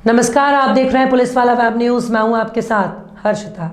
नमस्कार, आप देख रहे हैं पुलिस वाला वेब न्यूज। मैं हूं आपके साथ हर्षिता।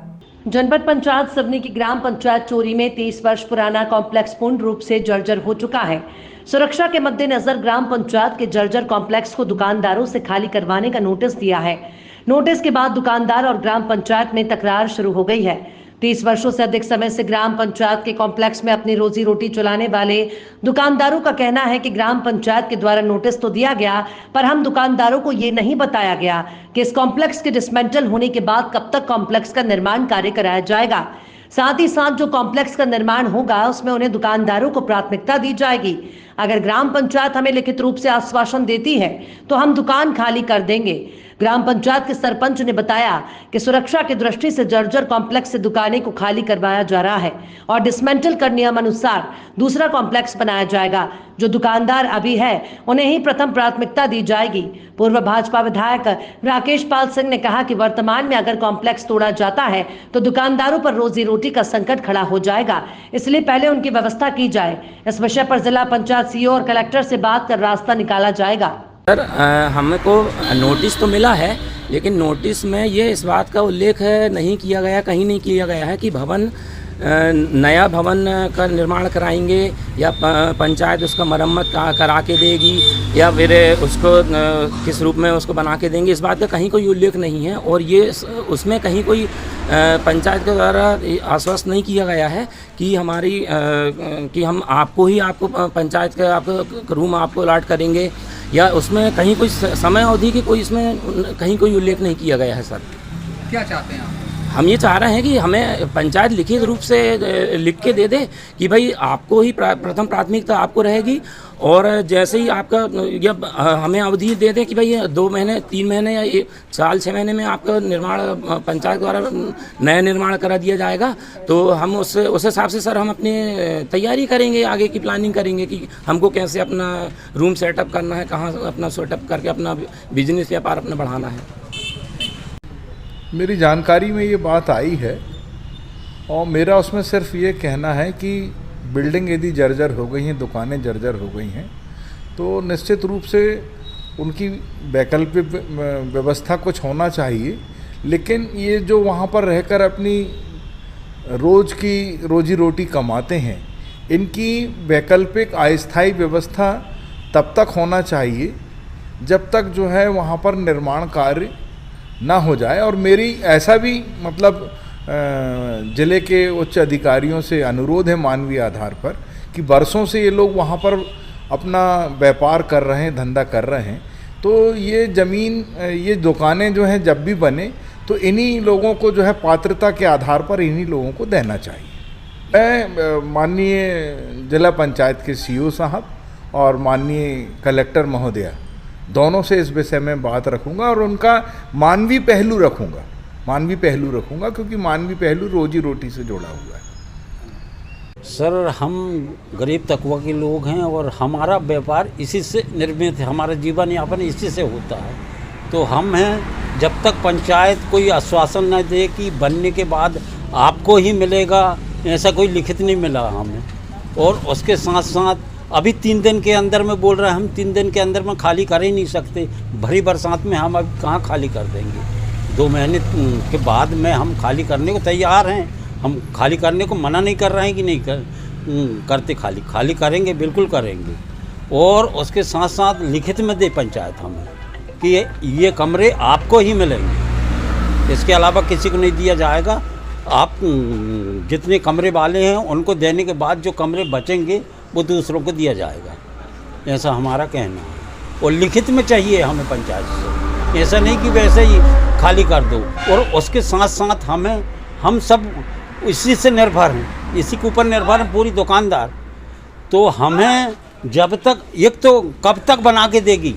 जनपद पंचायत सिवनी की ग्राम पंचायत चोरी में 30 वर्ष पुराना कॉम्प्लेक्स पूर्ण रूप से जर्जर हो चुका है। सुरक्षा के मद्देनजर ग्राम पंचायत के जर्जर कॉम्प्लेक्स को दुकानदारों से खाली करवाने का नोटिस दिया है। नोटिस के बाद दुकानदार और ग्राम पंचायत में तकरार शुरू हो गई है। 30 वर्षों से अधिक समय से ग्राम पंचायत के कॉम्प्लेक्स में अपनी रोजी रोटी चलाने वाले दुकानदारों का कहना है कि ग्राम पंचायत के द्वारा नोटिस तो दिया गया, पर हम दुकानदारों को ये नहीं बताया गया कि इस कॉम्प्लेक्स के डिसमेंटल होने के बाद कब तक कॉम्प्लेक्स का निर्माण कार्य कराया जाएगा। साथ ही साथ जो कॉम्प्लेक्स का निर्माण होगा उसमें उन्हें दुकानदारों को प्राथमिकता दी जाएगी। अगर ग्राम पंचायत हमें लिखित रूप से आश्वासन देती है तो हम दुकान खाली कर देंगे। ग्राम पंचायत के सरपंच ने बताया कि सुरक्षा की दृष्टि से जर्जर कॉम्प्लेक्स से दुकानें को खाली करवाया जा रहा है और डिसमेंटल कर नियम अनुसार दूसरा कॉम्प्लेक्स बनाया जाएगा। जो दुकानदार अभी है उन्हें ही प्रथम प्राथमिकता दी जाएगी। पूर्व भाजपा विधायक राकेश पाल सिंह ने कहा कि वर्तमान में अगर कॉम्प्लेक्स तोड़ा जाता है तो दुकानदारों पर रोजी रोटी का संकट खड़ा हो जाएगा, इसलिए पहले उनकी व्यवस्था की जाए। इस विषय पर जिला पंचायत सीईओ और कलेक्टर से बात कर रास्ता निकाला जाएगा। सर, हमको नोटिस तो मिला है, लेकिन नोटिस में ये इस बात का उल्लेख नहीं किया गया, कहीं नहीं किया गया है कि भवन नया भवन का निर्माण कराएंगे या पंचायत उसका मरम्मत करा के देगी या फिर उसको किस रूप में उसको बना के देंगे। इस बात का कहीं कोई उल्लेख नहीं है और ये उसमें कहीं कोई पंचायत के द्वारा आश्वस्त नहीं किया गया है कि कि हम आपको पंचायत का आपको रूम आपको अलॉट करेंगे, या उसमें कहीं कोई समय अवधि की कोई इसमें कहीं कोई उल्लेख नहीं किया गया है। सर, क्या चाहते हैं आप? हम ये चाह रहे हैं कि हमें पंचायत लिखित रूप से लिख के दे दे कि भाई आपको ही प्रथम प्राथमिकता आपको रहेगी, और जैसे ही आपका हमें अवधि दे दे कि भाई 2 महीने 3 महीने या 1 साल 6 महीने में आपका निर्माण पंचायत द्वारा नया निर्माण करा दिया जाएगा, तो हम उस हिसाब से सर हम अपनी तैयारी करेंगे, आगे की प्लानिंग करेंगे कि हमको कैसे अपना रूम सेटअप करना है, कहाँ अपना सेटअप करके अपना बिजनेस व्यापार अपना बढ़ाना है। मेरी जानकारी में ये बात आई है और मेरा उसमें सिर्फ ये कहना है कि बिल्डिंग यदि जर्जर हो गई हैं, दुकानें जर्जर हो गई हैं, तो निश्चित रूप से उनकी वैकल्पिक व्यवस्था कुछ होना चाहिए। लेकिन ये जो वहाँ पर रहकर अपनी रोज़ की रोजी रोटी कमाते हैं, इनकी वैकल्पिक अस्थायी व्यवस्था तब तक होना चाहिए जब तक जो है वहाँ पर निर्माण कार्य ना हो जाए। और मेरी ऐसा भी मतलब ज़िले के उच्च अधिकारियों से अनुरोध है मानवीय आधार पर कि वर्षों से ये लोग वहाँ पर अपना व्यापार कर रहे हैं, धंधा कर रहे हैं, तो ये ज़मीन ये दुकानें जो हैं जब भी बने तो इन्हीं लोगों को जो है पात्रता के आधार पर इन्हीं लोगों को देना चाहिए। मैं माननीय जिला पंचायत के सीईओ साहब और माननीय कलेक्टर महोदया दोनों से इस विषय में बात रखूंगा और उनका मानवीय पहलू रखूंगा क्योंकि मानवीय पहलू रोजी रोटी से जुड़ा हुआ है। सर, हम गरीब तबके के लोग हैं और हमारा व्यापार इसी से निर्मित है, हमारा जीवन यापन इसी से होता है। तो हम हैं, जब तक पंचायत कोई आश्वासन न दे कि बनने के बाद आपको ही मिलेगा, ऐसा कोई लिखित नहीं मिला हमें। और उसके साथ साथ अभी 3 दिन के अंदर में बोल रहे हैं, हम 3 दिन के अंदर में खाली कर ही नहीं सकते। भरी बरसात में हम अब कहाँ खाली कर देंगे? 2 महीने के बाद में हम खाली करने को तैयार हैं। हम खाली करने को मना नहीं कर रहे हैं कि नहीं करते, खाली करेंगे, बिल्कुल करेंगे। और उसके साथ साथ लिखित में दे पंचायत हमें कि ये कमरे आपको ही मिलेंगे, इसके अलावा किसी को नहीं दिया जाएगा। आप जितने कमरे वाले हैं उनको देने के बाद जो कमरे बचेंगे वो दूसरों को दिया जाएगा, ऐसा हमारा कहना है। और लिखित में चाहिए हमें पंचायत से, ऐसा नहीं कि वैसे ही खाली कर दो। और उसके साथ साथ हम सब इसी से निर्भर हैं, इसी के ऊपर निर्भर हैं पूरी दुकानदार। तो हमें जब तक एक तो कब तक बना के देगी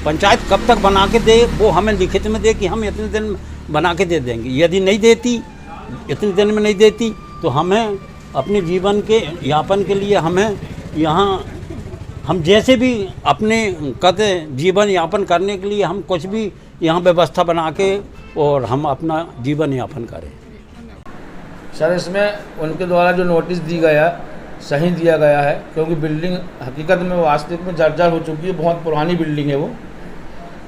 पंचायत, कब तक बना के दे वो हमें लिखित में दे कि हम इतने दिन में बना के दे देंगे। यदि नहीं देती, इतने दिन में नहीं देती, तो हमें अपने जीवन के यापन के लिए हमें यहाँ हम जैसे भी अपने जीवन यापन करने के लिए हम कुछ भी यहाँ व्यवस्था बना के और हम अपना जीवन यापन करें। सर, इसमें उनके द्वारा जो नोटिस दी गया सही दिया गया है, क्योंकि बिल्डिंग हकीकत में वास्तविक में जर्जर हो चुकी है, बहुत पुरानी बिल्डिंग है वो।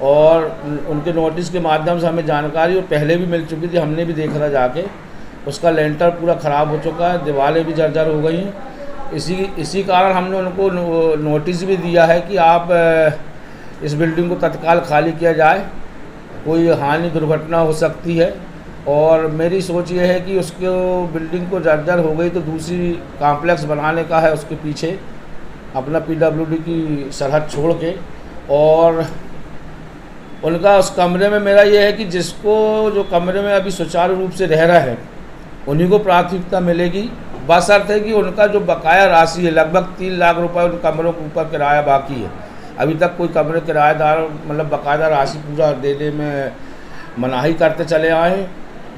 और उनके नोटिस के माध्यम से हमें जानकारी और पहले भी मिल चुकी थी, हमने भी देखा था जाके। उसका लेंटर पूरा ख़राब हो चुका है, दीवारें भी जर्जर हो गई हैं। इसी कारण हमने उनको नोटिस भी दिया है कि आप इस बिल्डिंग को तत्काल खाली किया जाए, कोई हानि दुर्घटना हो सकती है। और मेरी सोच ये है कि उसको बिल्डिंग को जर्जर हो गई तो दूसरी कॉम्प्लेक्स बनाने का है उसके पीछे, अपना PWD की सरहद छोड़ के। और उनका उस कमरे में मेरा ये है कि जिसको जो कमरे में अभी सुचारू रूप से रह रहा है उन्हीं को प्राथमिकता मिलेगी, बशर्ते है कि उनका जो बकाया राशि है लगभग 3 लाख रुपए उन कमरों के ऊपर किराया बाकी है। अभी तक कोई कमरे किराएदार मतलब बकायदा राशि पूरा देने में मनाही करते चले आए हैं।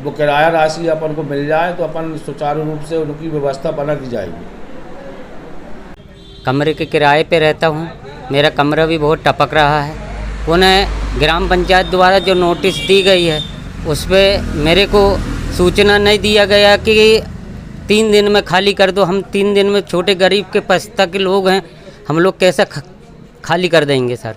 वो किराया राशि अपन को मिल जाए तो अपन सुचारू रूप से उनकी व्यवस्था बना दी जाएगी। कमरे के किराए पे रहता हूँ, मेरा कमरा भी बहुत टपक रहा है। पुनः ग्राम पंचायत द्वारा जो नोटिस दी गई है उस पर मेरे को सूचना नहीं दिया गया कि 3 दिन में खाली कर दो। हम 3 दिन में छोटे गरीब के पस्ता के लोग हैं, हम लोग कैसे खाली कर देंगे सर।